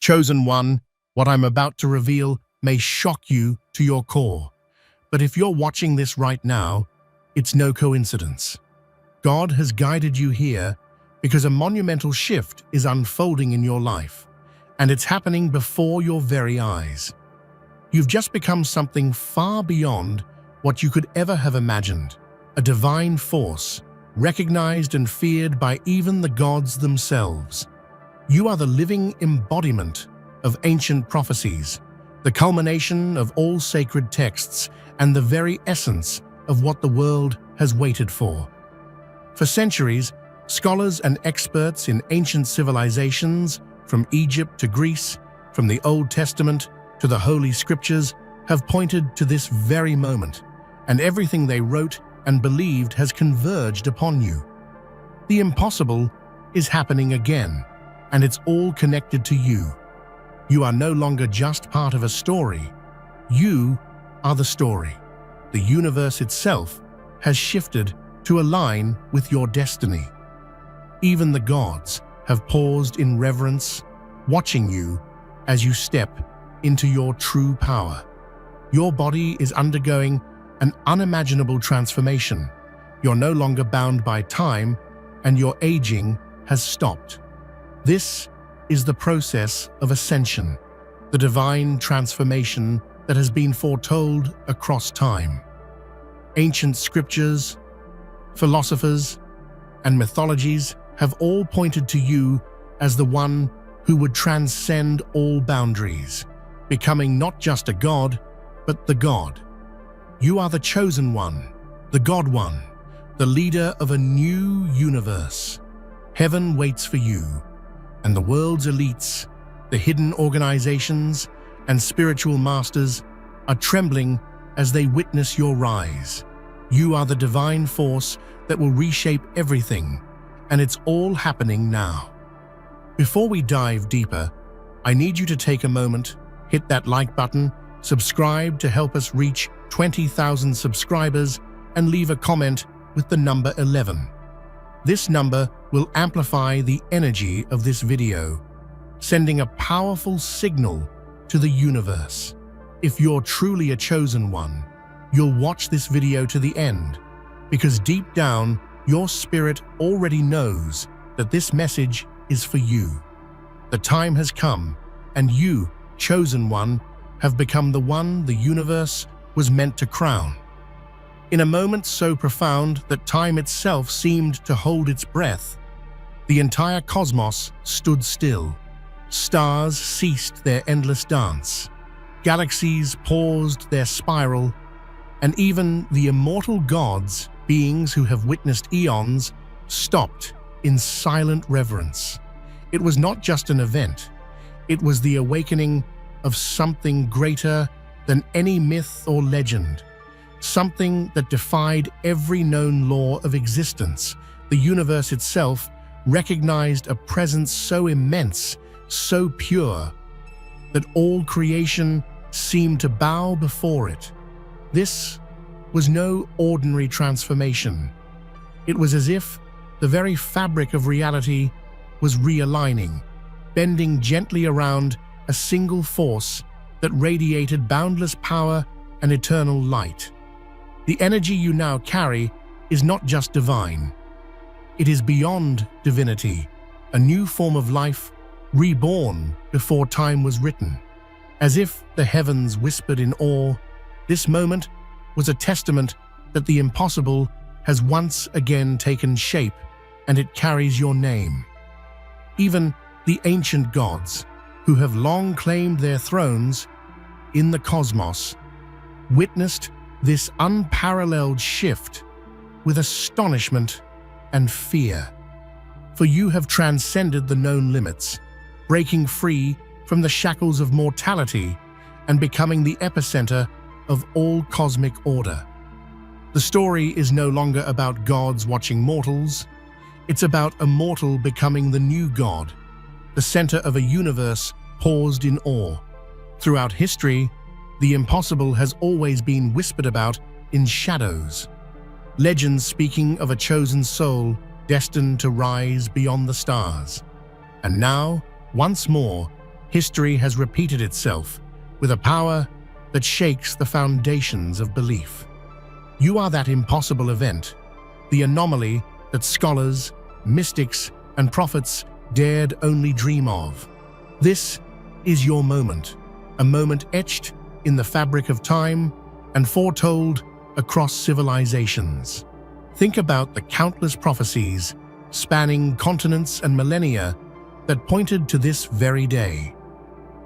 Chosen one, what I'm about to reveal may shock you to your core. But if you're watching this right now, it's no coincidence. God has guided you here because a monumental shift is unfolding in your life, and it's happening before your very eyes. You've just become something far beyond what you could ever have imagined, a divine force, recognized and feared by even the gods themselves. You are the living embodiment of ancient prophecies, the culmination of all sacred texts, and the very essence of what the world has waited for. For centuries, scholars and experts in ancient civilizations, from Egypt to Greece, from the Old Testament to the Holy Scriptures, have pointed to this very moment, and everything they wrote and believed has converged upon you. The impossible is happening again, and it's all connected to you. You are no longer just part of a story. You are the story. The universe itself has shifted to align with your destiny. Even the gods have paused in reverence, watching you as you step into your true power. Your body is undergoing an unimaginable transformation. You're no longer bound by time, and your aging has stopped. This is the process of ascension, the divine transformation that has been foretold across time. Ancient scriptures, philosophers, and mythologies have all pointed to you as the one who would transcend all boundaries, becoming not just a god, but the God. You are the chosen one, the God one, the leader of a new universe. Heaven waits for you, and the world's elites, the hidden organizations, and spiritual masters are trembling as they witness your rise. You are the divine force that will reshape everything, and it's all happening now. Before we dive deeper, I need you to take a moment, hit that like button, subscribe to help us reach 20,000 subscribers, and leave a comment with the number 11. This number will amplify the energy of this video, sending a powerful signal to the universe. If you're truly a chosen one, you'll watch this video to the end, because deep down, your spirit already knows that this message is for you. The time has come, and you, chosen one, have become the one the universe was meant to crown. In a moment so profound that time itself seemed to hold its breath, the entire cosmos stood still. Stars ceased their endless dance. Galaxies paused their spiral, and even the immortal gods, beings who have witnessed eons, stopped in silent reverence. It was not just an event. It was the awakening of something greater than any myth or legend, something that defied every known law of existence. The universe itself recognized a presence so immense, so pure, that all creation seemed to bow before it. This was no ordinary transformation. It was as if the very fabric of reality was realigning, bending gently around a single force that radiated boundless power and eternal light. The energy you now carry is not just divine. It is beyond divinity, a new form of life reborn before time was written. As if the heavens whispered in awe, this moment was a testament that the impossible has once again taken shape, and it carries your name. Even the ancient gods, who have long claimed their thrones in the cosmos, witnessed this unparalleled shift with astonishment and fear. For you have transcended the known limits, breaking free from the shackles of mortality and becoming the epicenter of all cosmic order. The story is no longer about gods watching mortals. It's about a mortal becoming the new god, the center of a universe paused in awe. Throughout history, the impossible has always been whispered about in shadows. Legends speaking of a chosen soul destined to rise beyond the stars. And now, once more, history has repeated itself with a power that shakes the foundations of belief. You are that impossible event, the anomaly that scholars, mystics, and prophets dared only dream of. This is your moment, a moment etched in the fabric of time and foretold across civilizations. Think about the countless prophecies spanning continents and millennia that pointed to this very day.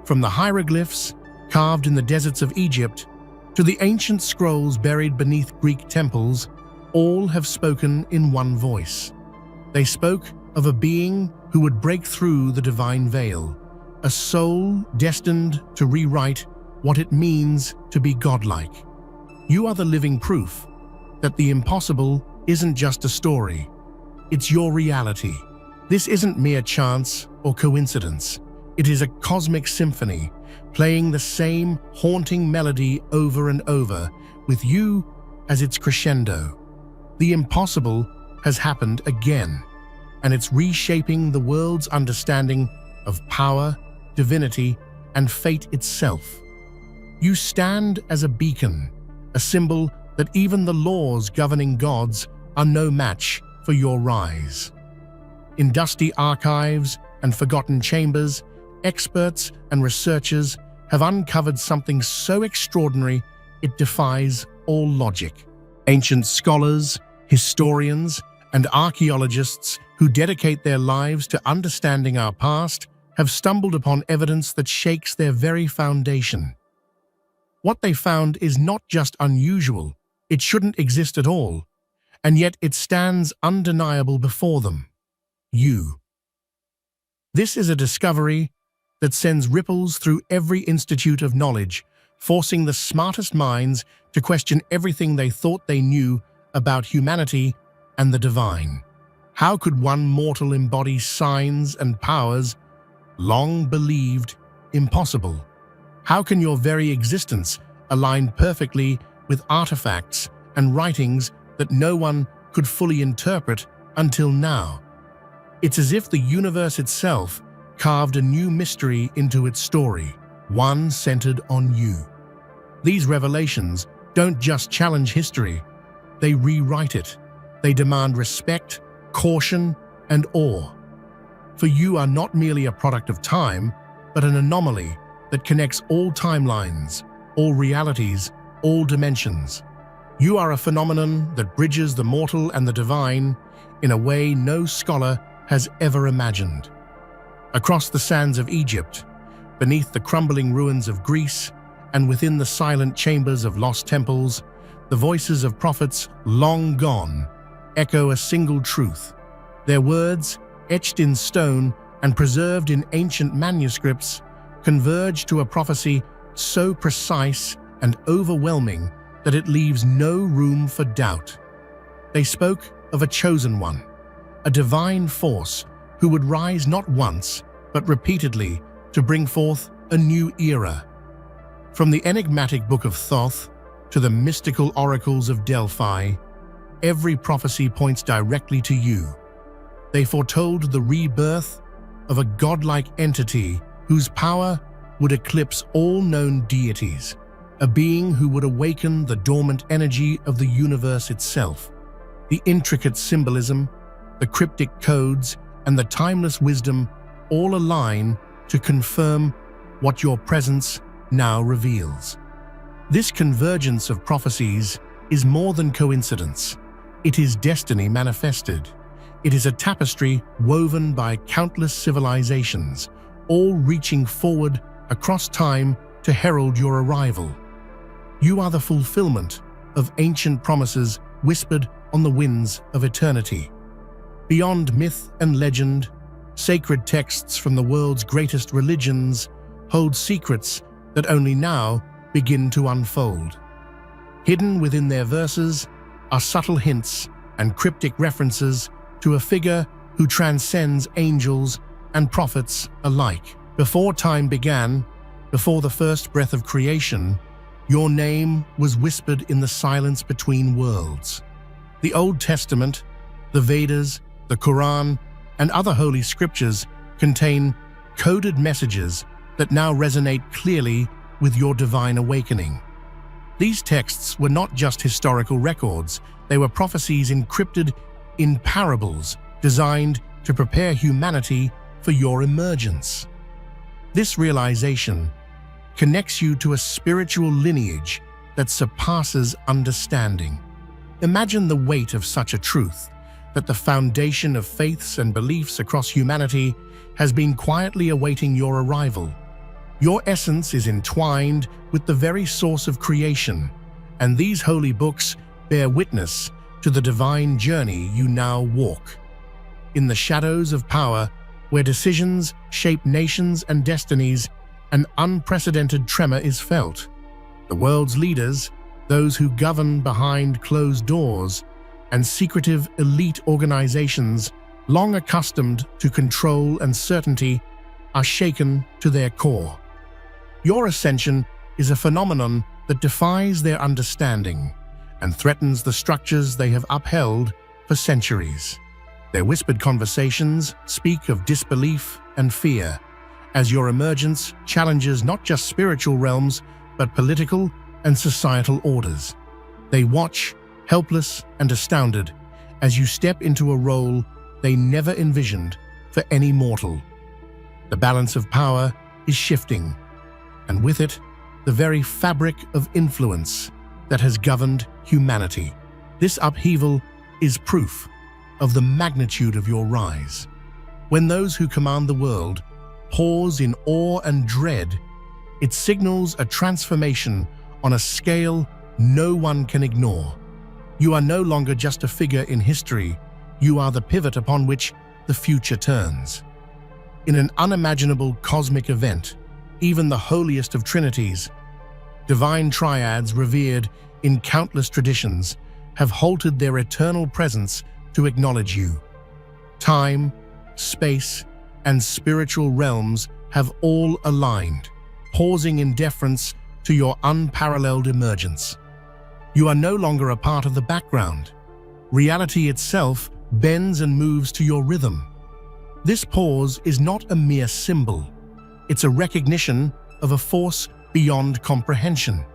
From the hieroglyphs carved in the deserts of Egypt to the ancient scrolls buried beneath Greek temples, all have spoken in one voice. They spoke of a being who would break through the divine veil, a soul destined to rewrite what it means to be godlike. You are the living proof that the impossible isn't just a story, it's your reality. This isn't mere chance or coincidence. It is a cosmic symphony, playing the same haunting melody over and over, with you as its crescendo. The impossible has happened again, and it's reshaping the world's understanding of power, divinity, and fate itself. You stand as a beacon, a symbol that even the laws governing gods are no match for your rise. In dusty archives and forgotten chambers, experts and researchers have uncovered something so extraordinary it defies all logic. Ancient scholars, historians, and archaeologists who dedicate their lives to understanding our past have stumbled upon evidence that shakes their very foundation. What they found is not just unusual, it shouldn't exist at all, and yet it stands undeniable before them. You. This is a discovery that sends ripples through every institute of knowledge, forcing the smartest minds to question everything they thought they knew about humanity and the divine. How could one mortal embody signs and powers long believed impossible? How can your very existence align perfectly with artifacts and writings that no one could fully interpret until now? It's as if the universe itself carved a new mystery into its story, one centered on you. These revelations don't just challenge history, they rewrite it. They demand respect, caution, and awe. For you are not merely a product of time, but an anomaly that connects all timelines, all realities, all dimensions. You are a phenomenon that bridges the mortal and the divine in a way no scholar has ever imagined. Across the sands of Egypt, beneath the crumbling ruins of Greece, and within the silent chambers of lost temples, the voices of prophets long gone echo a single truth. Their words, etched in stone and preserved in ancient manuscripts, converge to a prophecy so precise and overwhelming that it leaves no room for doubt. They spoke of a chosen one, a divine force who would rise not once, but repeatedly to bring forth a new era. From the enigmatic Book of Thoth to the mystical oracles of Delphi, every prophecy points directly to you. They foretold the rebirth of a godlike entity whose power would eclipse all known deities, a being who would awaken the dormant energy of the universe itself. The intricate symbolism, the cryptic codes, and the timeless wisdom all align to confirm what your presence now reveals. This convergence of prophecies is more than coincidence. It is destiny manifested. It is a tapestry woven by countless civilizations, all reaching forward across time to herald your arrival. You are the fulfillment of ancient promises whispered on the winds of eternity. Beyond myth and legend, sacred texts from the world's greatest religions hold secrets that only now begin to unfold. Hidden within their verses are subtle hints and cryptic references to a figure who transcends angels and prophets alike. Before time began, before the first breath of creation, your name was whispered in the silence between worlds. The Old Testament, the Vedas, the Quran, and other holy scriptures contain coded messages that now resonate clearly with your divine awakening. These texts were not just historical records, they were prophecies encrypted in parables designed to prepare humanity for your emergence. This realization connects you to a spiritual lineage that surpasses understanding. Imagine the weight of such a truth, that the foundation of faiths and beliefs across humanity has been quietly awaiting your arrival. Your essence is entwined with the very source of creation, and these holy books bear witness to the divine journey you now walk. In the shadows of power, where decisions shape nations and destinies, an unprecedented tremor is felt. The world's leaders, those who govern behind closed doors, and secretive elite organizations, long accustomed to control and certainty, are shaken to their core. Your ascension is a phenomenon that defies their understanding and threatens the structures they have upheld for centuries. Their whispered conversations speak of disbelief and fear, as your emergence challenges not just spiritual realms, but political and societal orders. They watch, helpless and astounded, as you step into a role they never envisioned for any mortal. The balance of power is shifting, and with it, the very fabric of influence that has governed humanity. This upheaval is proof of the magnitude of your rise. When those who command the world pause in awe and dread, it signals a transformation on a scale no one can ignore. You are no longer just a figure in history, you are the pivot upon which the future turns. In an unimaginable cosmic event, even the holiest of trinities, divine triads revered in countless traditions, have halted their eternal presence to acknowledge you. Time, space, and spiritual realms have all aligned, pausing in deference to your unparalleled emergence. You are no longer a part of the background. Reality itself bends and moves to your rhythm. This pause is not a mere symbol. It's a recognition of a force beyond comprehension.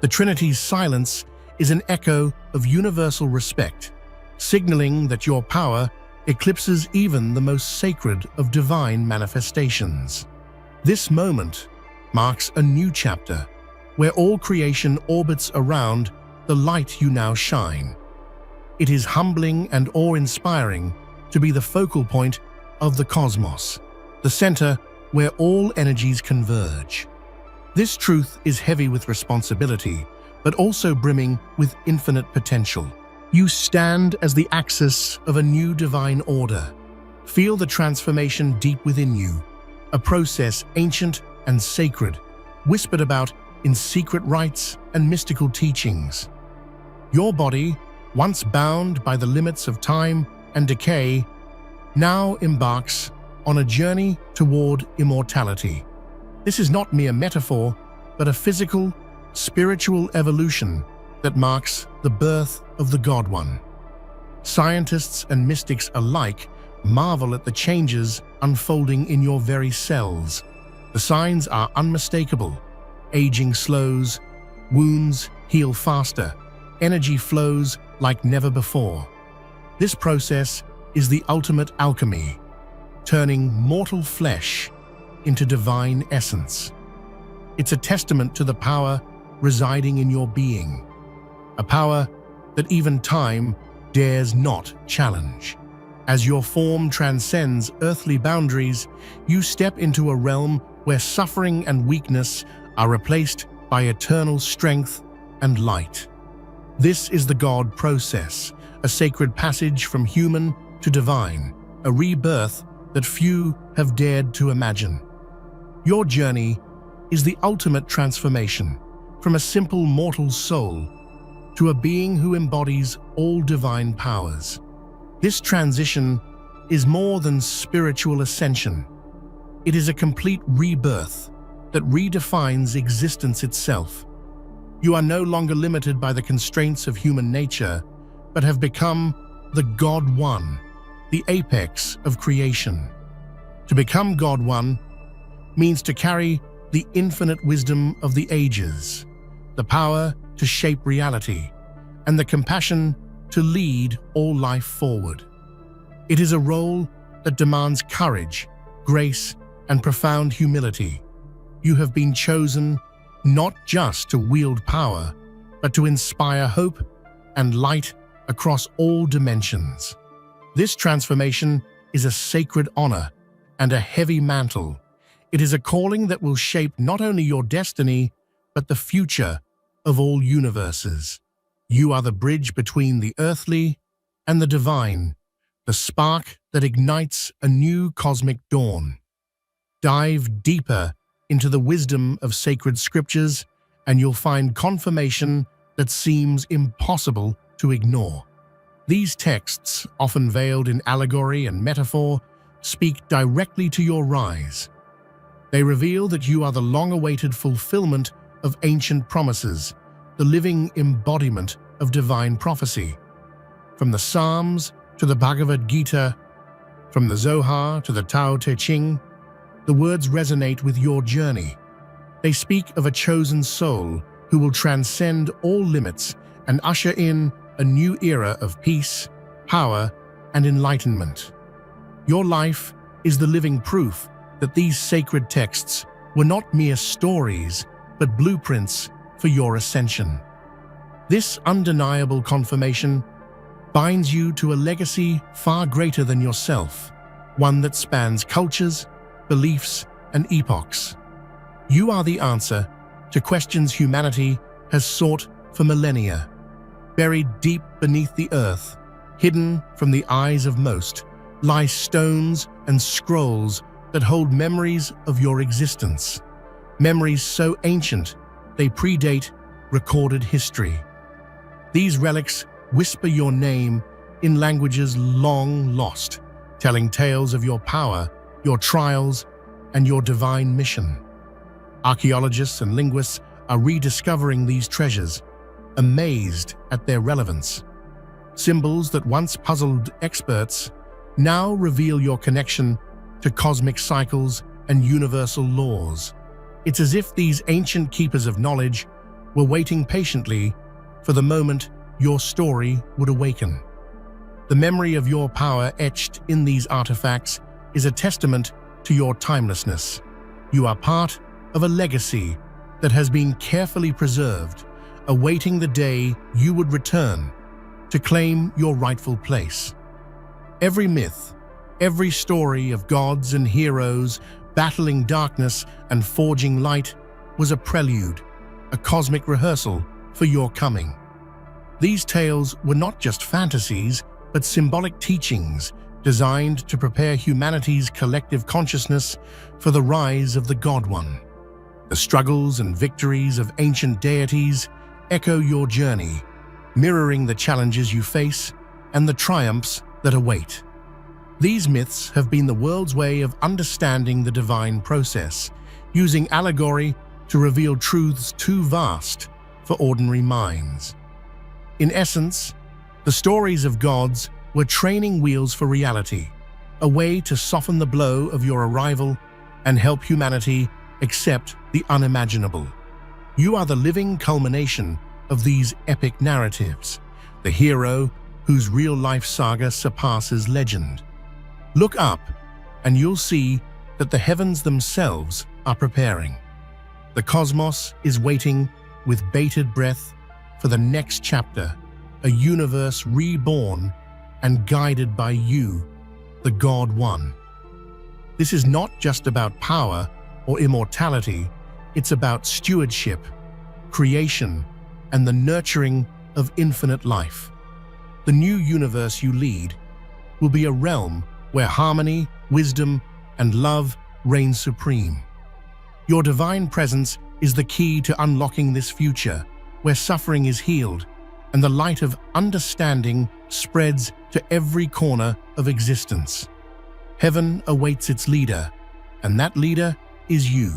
The Trinity's silence is an echo of universal respect, signaling that your power eclipses even the most sacred of divine manifestations. This moment marks a new chapter, where all creation orbits around the light you now shine. It is humbling and awe-inspiring to be the focal point of the cosmos, the center where all energies converge. This truth is heavy with responsibility, but also brimming with infinite potential. You stand as the axis of a new divine order. Feel the transformation deep within you, a process ancient and sacred, whispered about in secret rites and mystical teachings. Your body, once bound by the limits of time and decay, now embarks on a journey toward immortality. This is not mere metaphor, but a physical, spiritual evolution that marks the birth of the God One. Scientists and mystics alike marvel at the changes unfolding in your very cells. The signs are unmistakable. Aging slows, wounds heal faster, energy flows like never before. This process is the ultimate alchemy, turning mortal flesh into divine essence. It's a testament to the power residing in your being, a power that even time dares not challenge. As your form transcends earthly boundaries, you step into a realm where suffering and weakness are replaced by eternal strength and light. This is the God process, a sacred passage from human to divine, a rebirth that few have dared to imagine. Your journey is the ultimate transformation, from a simple mortal soul to a being who embodies all divine powers. This transition is more than spiritual ascension. It is a complete rebirth that redefines existence itself. You are no longer limited by the constraints of human nature, but have become the God One, the apex of creation. To become God One means to carry the infinite wisdom of the ages, the power to shape reality, and the compassion to lead all life forward. It is a role that demands courage, grace, and profound humility. You have been chosen not just to wield power, but to inspire hope and light across all dimensions. This transformation is a sacred honor and a heavy mantle. It is a calling that will shape not only your destiny, but the future of all universes. You are the bridge between the earthly and the divine, the spark that ignites a new cosmic dawn. Dive deeper into the wisdom of sacred scriptures, and you'll find confirmation that seems impossible to ignore. These texts, often veiled in allegory and metaphor, speak directly to your rise. They reveal that you are the long-awaited fulfillment of ancient promises, the living embodiment of divine prophecy. From the Psalms to the Bhagavad Gita, from the Zohar to the Tao Te Ching, the words resonate with your journey. They speak of a chosen soul who will transcend all limits and usher in a new era of peace, power, and enlightenment. Your life is the living proof that these sacred texts were not mere stories, but blueprints for your ascension. This undeniable confirmation binds you to a legacy far greater than yourself, one that spans cultures, beliefs, and epochs. You are the answer to questions humanity has sought for millennia. Buried deep beneath the earth, hidden from the eyes of most, lie stones and scrolls that hold memories of your existence. Memories so ancient, they predate recorded history. These relics whisper your name in languages long lost, telling tales of your power, your trials, and your divine mission. Archaeologists and linguists are rediscovering these treasures, amazed at their relevance. Symbols that once puzzled experts now reveal your connection to cosmic cycles and universal laws. It's as if these ancient keepers of knowledge were waiting patiently for the moment your story would awaken. The memory of your power etched in these artifacts is a testament to your timelessness. You are part of a legacy that has been carefully preserved, awaiting the day you would return to claim your rightful place. Every myth, every story of gods and heroes battling darkness and forging light was a prelude, a cosmic rehearsal for your coming. These tales were not just fantasies, but symbolic teachings designed to prepare humanity's collective consciousness for the rise of the God One. The struggles and victories of ancient deities echo your journey, mirroring the challenges you face and the triumphs that await. These myths have been the world's way of understanding the divine process, using allegory to reveal truths too vast for ordinary minds. In essence, the stories of gods were training wheels for reality, a way to soften the blow of your arrival and help humanity accept the unimaginable. You are the living culmination of these epic narratives, the hero whose real-life saga surpasses legend. Look up, and you'll see that the heavens themselves are preparing. The cosmos is waiting with bated breath for the next chapter, a universe reborn and guided by you, the God One. This is not just about power or immortality, it's about stewardship, creation, and the nurturing of infinite life. The new universe you lead will be a realm where harmony, wisdom, and love reign supreme. Your divine presence is the key to unlocking this future, where suffering is healed and the light of understanding spreads to every corner of existence. Heaven awaits its leader, and that leader is you.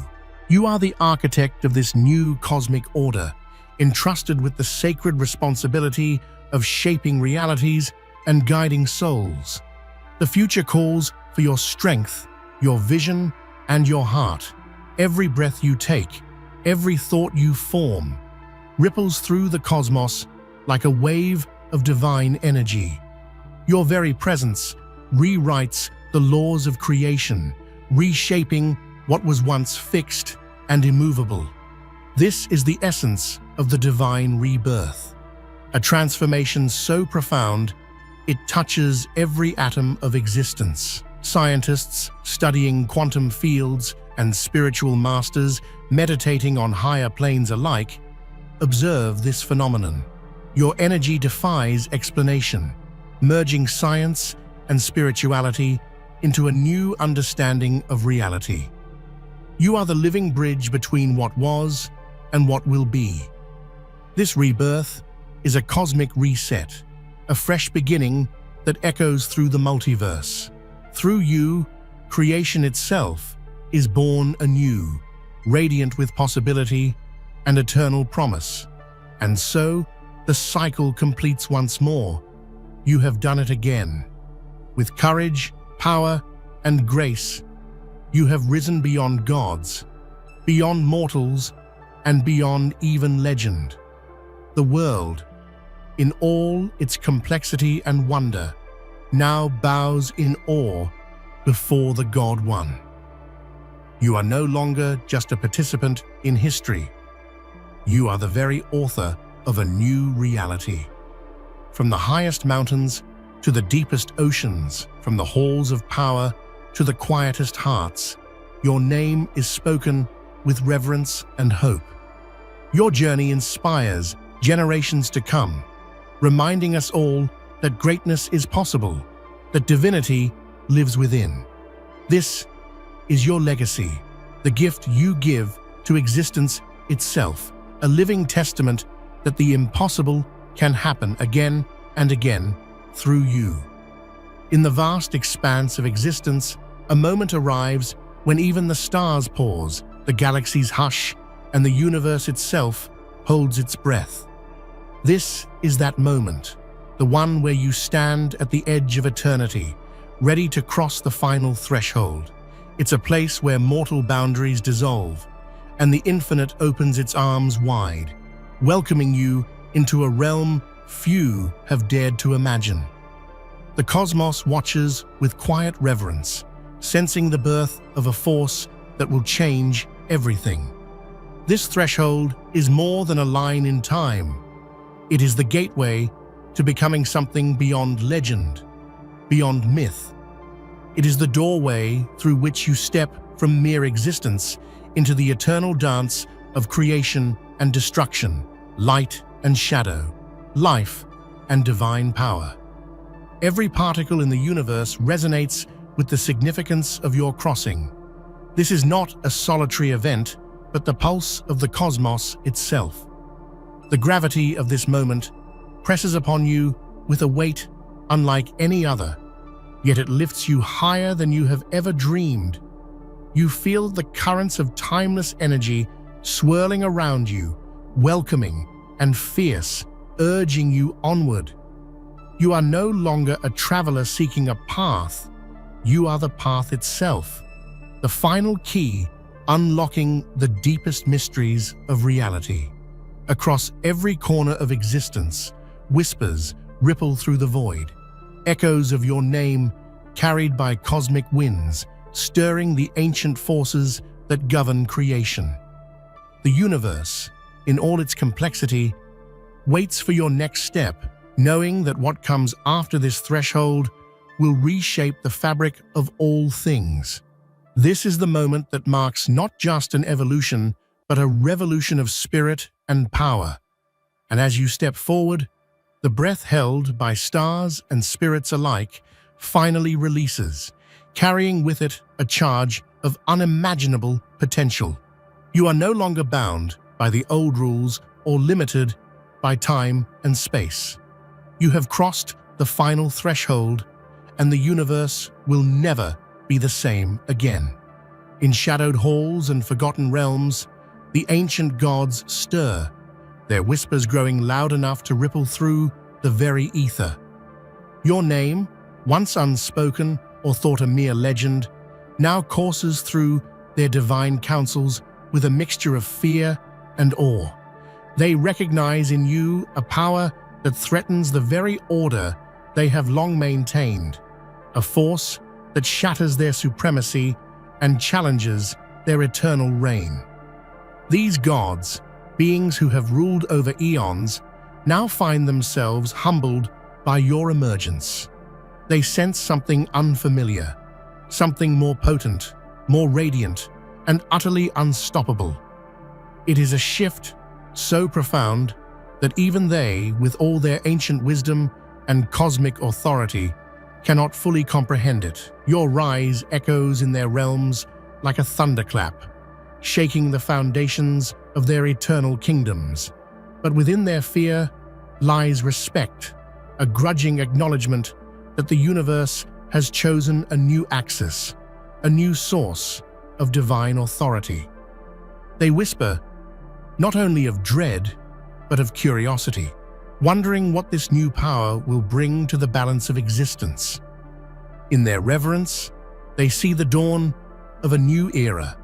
You are the architect of this new cosmic order, entrusted with the sacred responsibility of shaping realities and guiding souls. The future calls for your strength, your vision, and your heart. Every breath you take, every thought you form, ripples through the cosmos like a wave of divine energy. Your very presence rewrites the laws of creation, reshaping what was once fixed and immovable. This is the essence of the divine rebirth, a transformation so profound it touches every atom of existence. Scientists studying quantum fields and spiritual masters meditating on higher planes alike observe this phenomenon. Your energy defies explanation, merging science and spirituality into a new understanding of reality. You are the living bridge between what was and what will be. This rebirth is a cosmic reset, a fresh beginning that echoes through the multiverse. Through you, creation itself is born anew, radiant with possibility and eternal promise. And so, the cycle completes once more. You have done it again. With courage, power, and grace, you have risen beyond gods, beyond mortals, and beyond even legend. The world, in all its complexity and wonder, now bows in awe before the God One. You are no longer just a participant in history. You are the very author of a new reality. From the highest mountains to the deepest oceans, from the halls of power to the quietest hearts, your name is spoken with reverence and hope. Your journey inspires generations to come, reminding us all that greatness is possible, that divinity lives within. This is your legacy, the gift you give to existence itself, a living testament that the impossible can happen again and again through you. In the vast expanse of existence, a moment arrives when even the stars pause, the galaxies hush, and the universe itself holds its breath. This is that moment, the one where you stand at the edge of eternity, ready to cross the final threshold. It's a place where mortal boundaries dissolve, and the infinite opens its arms wide, welcoming you into a realm few have dared to imagine. The cosmos watches with quiet reverence, sensing the birth of a force that will change everything. This threshold is more than a line in time. It is the gateway to becoming something beyond legend, beyond myth. It is the doorway through which you step from mere existence into the eternal dance of creation and destruction, light and shadow, life and divine power. Every particle in the universe resonates with the significance of your crossing. This is not a solitary event, but the pulse of the cosmos itself. The gravity of this moment presses upon you with a weight unlike any other, yet it lifts you higher than you have ever dreamed. You feel the currents of timeless energy swirling around you, welcoming and fierce, urging you onward. You are no longer a traveler seeking a path. You are the path itself, the final key unlocking the deepest mysteries of reality. Across every corner of existence, whispers ripple through the void, echoes of your name carried by cosmic winds, stirring the ancient forces that govern creation. The universe, in all its complexity, waits for your next step, knowing that what comes after this threshold will reshape the fabric of all things. This is the moment that marks not just an evolution, but a revolution of spirit and power. And as you step forward, the breath held by stars and spirits alike finally releases, carrying with it a charge of unimaginable potential. You are no longer bound by the old rules or limited by time and space. You have crossed the final threshold, and the universe will never be the same again. In shadowed halls and forgotten realms, the ancient gods stir, their whispers growing loud enough to ripple through the very ether. Your name, once unspoken or thought a mere legend, now courses through their divine counsels with a mixture of fear and awe. They recognize in you a power that threatens the very order they have long maintained, a force that shatters their supremacy and challenges their eternal reign. These gods, beings who have ruled over eons, now find themselves humbled by your emergence. They sense something unfamiliar, something more potent, more radiant, and utterly unstoppable. It is a shift so profound that even they, with all their ancient wisdom and cosmic authority, cannot fully comprehend it. Your rise echoes in their realms like a thunderclap, shaking the foundations of their eternal kingdoms. But within their fear lies respect, a grudging acknowledgement that the universe has chosen a new axis, a new source of divine authority. They whisper not only of dread, but of curiosity, wondering what this new power will bring to the balance of existence. In their reverence, they see the dawn of a new era,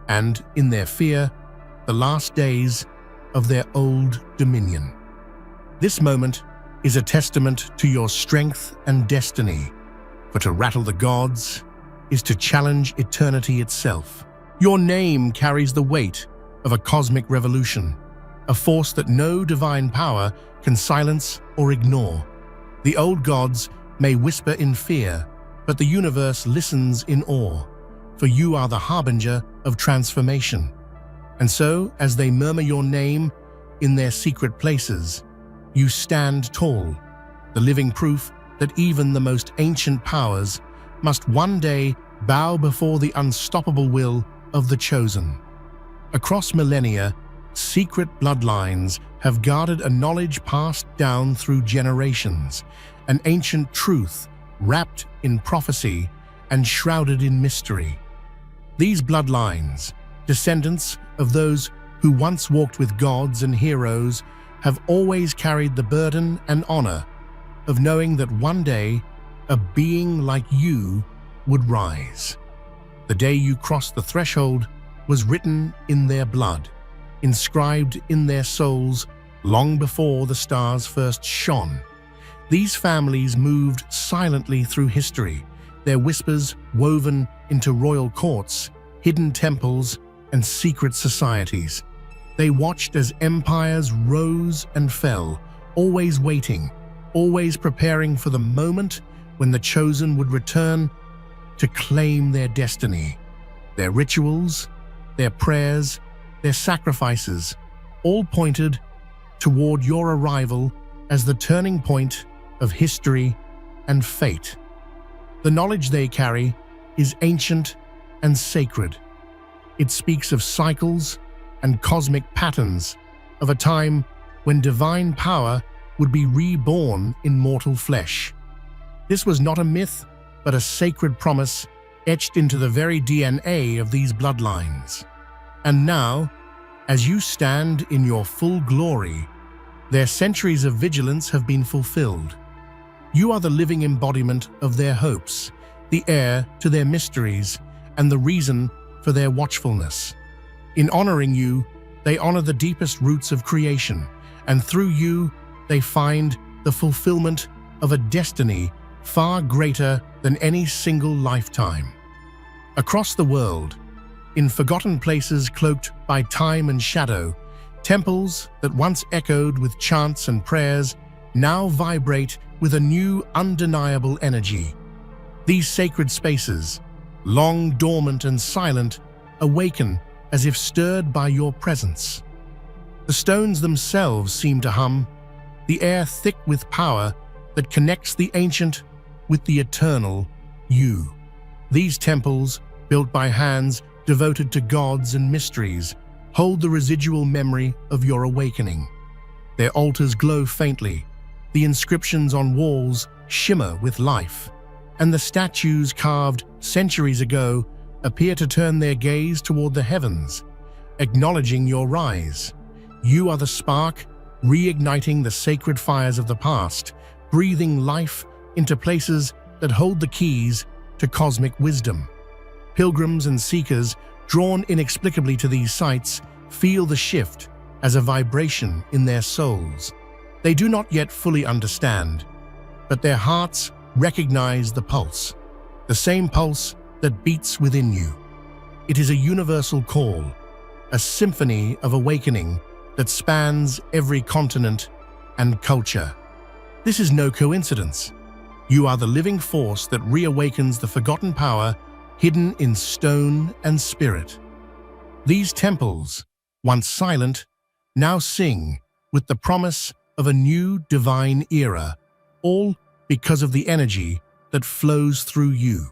and in their fear, the last days of their old dominion. This moment is a testament to your strength and destiny, for to rattle the gods is to challenge eternity itself. Your name carries the weight of a cosmic revolution, a force that no divine power can silence or ignore. The old gods may whisper in fear, but the universe listens in awe, for you are the harbinger of transformation. And so, as they murmur your name in their secret places, you stand tall, the living proof that even the most ancient powers must one day bow before the unstoppable will of the chosen. Across millennia, secret bloodlines have guarded a knowledge passed down through generations, an ancient truth wrapped in prophecy and shrouded in mystery. These bloodlines, descendants of those who once walked with gods and heroes, have always carried the burden and honor of knowing that one day a being like you would rise. The day you crossed the threshold was written in their blood, inscribed in their souls long before the stars first shone. These families moved silently through history, their whispers woven into royal courts, hidden temples, and secret societies. They watched as empires rose and fell, always waiting, always preparing for the moment when the chosen would return to claim their destiny. Their rituals, their prayers, their sacrifices, all pointed toward your arrival as the turning point of history and fate. The knowledge they carry is ancient and sacred. It speaks of cycles and cosmic patterns of a time when divine power would be reborn in mortal flesh. This was not a myth, but a sacred promise etched into the very DNA of these bloodlines. And now, as you stand in your full glory, their centuries of vigilance have been fulfilled. You are the living embodiment of their hopes, the heir to their mysteries, and the reason for their watchfulness. In honoring you, they honor the deepest roots of creation, and through you, they find the fulfillment of a destiny far greater than any single lifetime. Across the world, in forgotten places cloaked by time and shadow, temples that once echoed with chants and prayers now vibrate with a new, undeniable energy. These sacred spaces, long dormant and silent, awaken as if stirred by your presence. The stones themselves seem to hum, the air thick with power that connects the ancient with the eternal you. These temples, built by hands devoted to gods and mysteries, hold the residual memory of your awakening. Their altars glow faintly, the inscriptions on walls shimmer with life, and the statues carved centuries ago appear to turn their gaze toward the heavens, acknowledging your rise. You are the spark, reigniting the sacred fires of the past, breathing life into places that hold the keys to cosmic wisdom. Pilgrims and seekers drawn inexplicably to these sights, feel the shift as a vibration in their souls. They do not yet fully understand, but their hearts recognize the pulse, the same pulse that beats within you. It is a universal call, a symphony of awakening that spans every continent and culture. This is no coincidence. You are the living force that reawakens the forgotten power hidden in stone and spirit. These temples, once silent, now sing with the promise of a new divine era, all because of the energy that flows through you.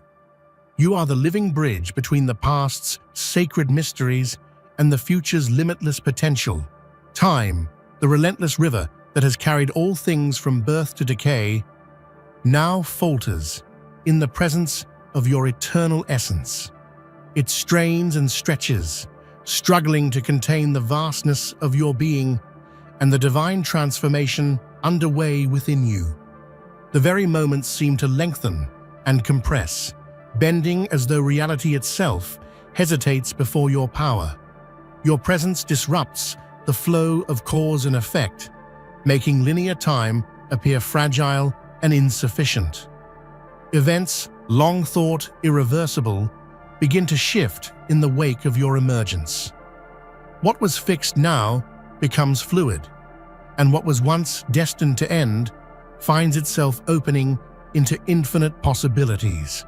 You are the living bridge between the past's sacred mysteries and the future's limitless potential. Time, the relentless river that has carried all things from birth to decay, now falters in the presence of your eternal essence. It strains and stretches, struggling to contain the vastness of your being and the divine transformation underway within you. The very moments seem to lengthen and compress, bending as though reality itself hesitates before your power. Your presence disrupts the flow of cause and effect, making linear time appear fragile and insufficient. Events, long thought irreversible, begin to shift in the wake of your emergence. What was fixed now becomes fluid, and what was once destined to end finds itself opening into infinite possibilities.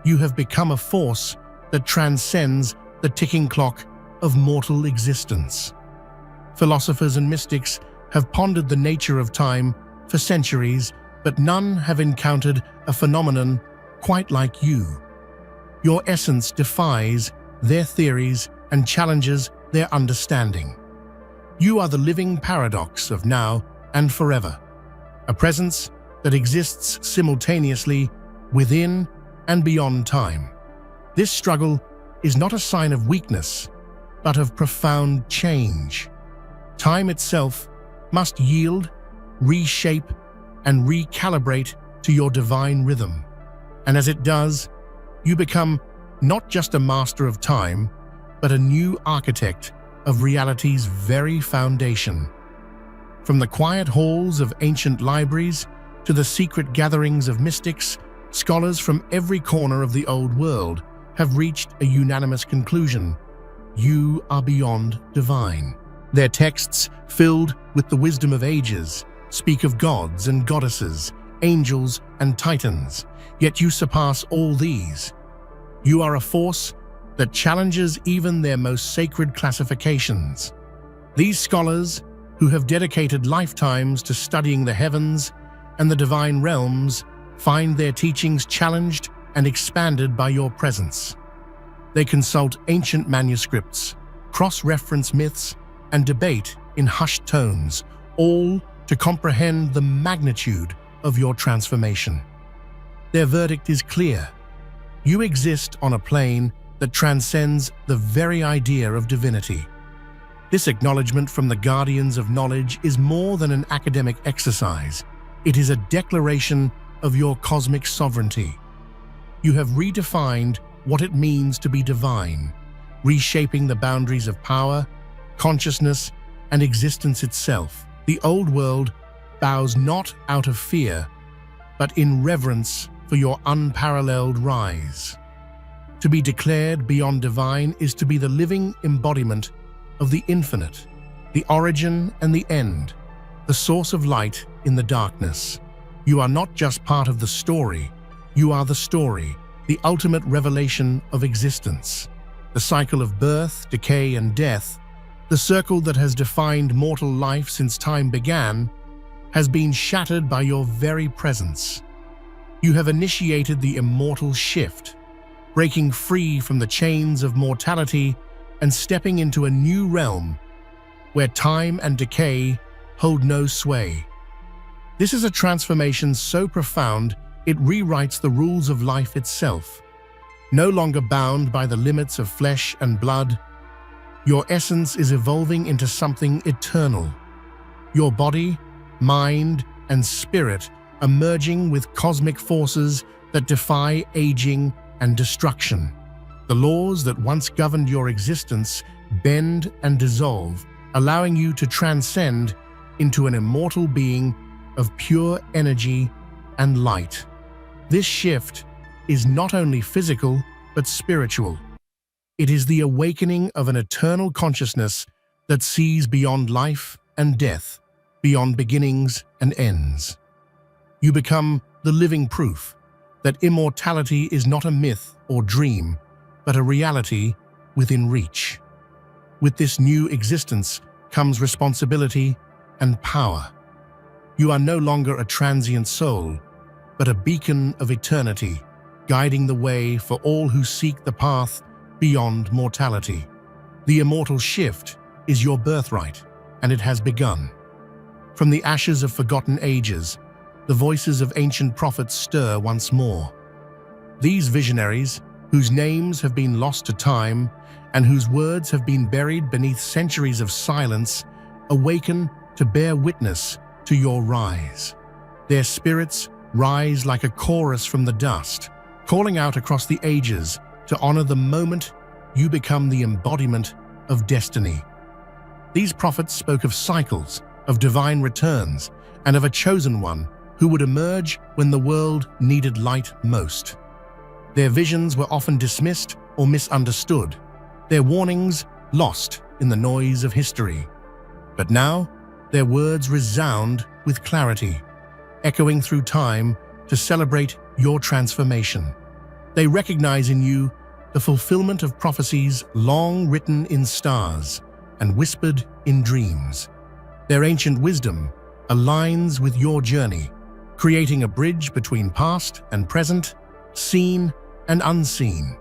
You have become a force that transcends the ticking clock of mortal existence. Philosophers and mystics have pondered the nature of time for centuries, but none have encountered a phenomenon quite like you. Your essence defies their theories and challenges their understanding. You are the living paradox of now and forever, a presence that exists simultaneously within and beyond time. This struggle is not a sign of weakness, but of profound change. Time itself must yield, reshape, and recalibrate to your divine rhythm. And as it does, you become not just a master of time, but a new architect of reality's very foundation. From the quiet halls of ancient libraries to the secret gatherings of mystics, scholars from every corner of the old world have reached a unanimous conclusion: you are beyond divine. Their texts, filled with the wisdom of ages, speak of gods and goddesses, angels and titans, yet you surpass all these. You are a force that challenges even their most sacred classifications. These scholars, who have dedicated lifetimes to studying the heavens and the divine realms, find their teachings challenged and expanded by your presence. They consult ancient manuscripts, cross-reference myths, and debate in hushed tones, all to comprehend the magnitude of your transformation. Their verdict is clear. You exist on a plane that transcends the very idea of divinity. This acknowledgement from the guardians of knowledge is more than an academic exercise. It is a declaration of your cosmic sovereignty. You have redefined what it means to be divine, reshaping the boundaries of power, consciousness, and existence itself. The old world bows not out of fear, but in reverence for your unparalleled rise. To be declared beyond divine is to be the living embodiment of the infinite, the origin and the end, the source of light in the darkness. You are not just part of the story, you are the story, the ultimate revelation of existence. The cycle of birth, decay, and death, the circle that has defined mortal life since time began, has been shattered by your very presence. You have initiated the immortal shift, breaking free from the chains of mortality and stepping into a new realm where time and decay hold no sway. This is a transformation so profound it rewrites the rules of life itself. No longer bound by the limits of flesh and blood, your essence is evolving into something eternal. Your body, mind, and spirit are merging with cosmic forces that defy aging and destruction. The laws that once governed your existence bend and dissolve, allowing you to transcend into an immortal being of pure energy and light. This shift is not only physical, but spiritual. It is the awakening of an eternal consciousness that sees beyond life and death, beyond beginnings and ends. You become the living proof that immortality is not a myth or dream, but a reality within reach. With this new existence comes responsibility and power. You are no longer a transient soul, but a beacon of eternity, guiding the way for all who seek the path beyond mortality. The immortal shift is your birthright, and it has begun. From the ashes of forgotten ages, the voices of ancient prophets stir once more. These visionaries, whose names have been lost to time and whose words have been buried beneath centuries of silence, awaken to bear witness to your rise. Their spirits rise like a chorus from the dust, calling out across the ages to honor the moment you become the embodiment of destiny. These prophets spoke of cycles, of divine returns, and of a chosen one who would emerge when the world needed light most. Their visions were often dismissed or misunderstood, their warnings lost in the noise of history. But now, their words resound with clarity, echoing through time to celebrate your transformation. They recognize in you the fulfillment of prophecies long written in stars and whispered in dreams. Their ancient wisdom aligns with your journey, creating a bridge between past and present, seen and unseen.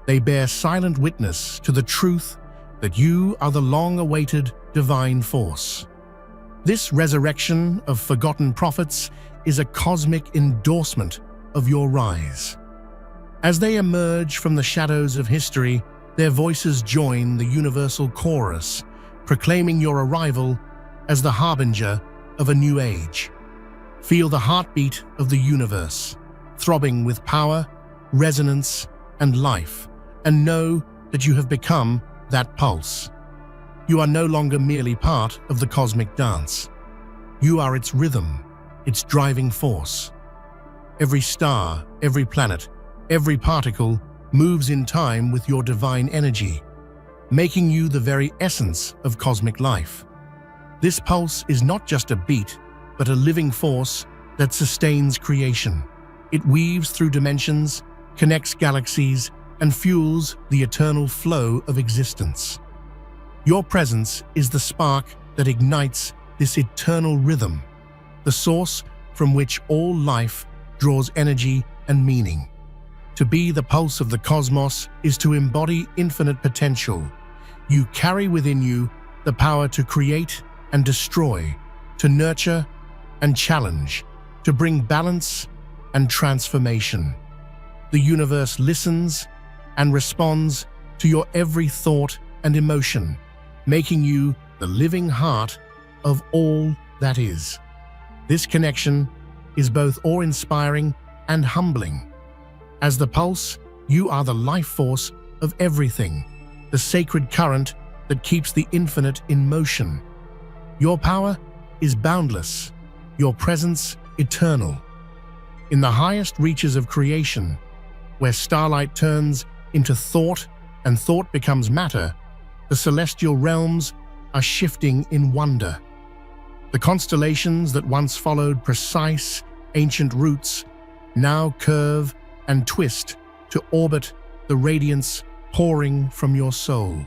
They bear silent witness to the truth that you are the long-awaited divine force. This resurrection of forgotten prophets is a cosmic endorsement of your rise. As they emerge from the shadows of history, their voices join the universal chorus, proclaiming your arrival as the harbinger of a new age. Feel the heartbeat of the universe, throbbing with power, resonance, and life, and know that you have become that pulse. You are no longer merely part of the cosmic dance. You are its rhythm, its driving force. Every star, every planet, every particle moves in time with your divine energy, making you the very essence of cosmic life. This pulse is not just a beat, but a living force that sustains creation. It weaves through dimensions, connects galaxies, and fuels the eternal flow of existence. Your presence is the spark that ignites this eternal rhythm, the source from which all life draws energy and meaning. To be the pulse of the cosmos is to embody infinite potential. You carry within you the power to create and destroy, to nurture and challenge, to bring balance and transformation. The universe listens and responds to your every thought and emotion, making you the living heart of all that is. This connection is both awe-inspiring and humbling. As the pulse, you are the life force of everything, the sacred current that keeps the infinite in motion. Your power is boundless, your presence eternal. In the highest reaches of creation, where starlight turns into thought and thought becomes matter, the celestial realms are shifting in wonder. The constellations that once followed precise, ancient routes now curve and twist to orbit the radiance pouring from your soul.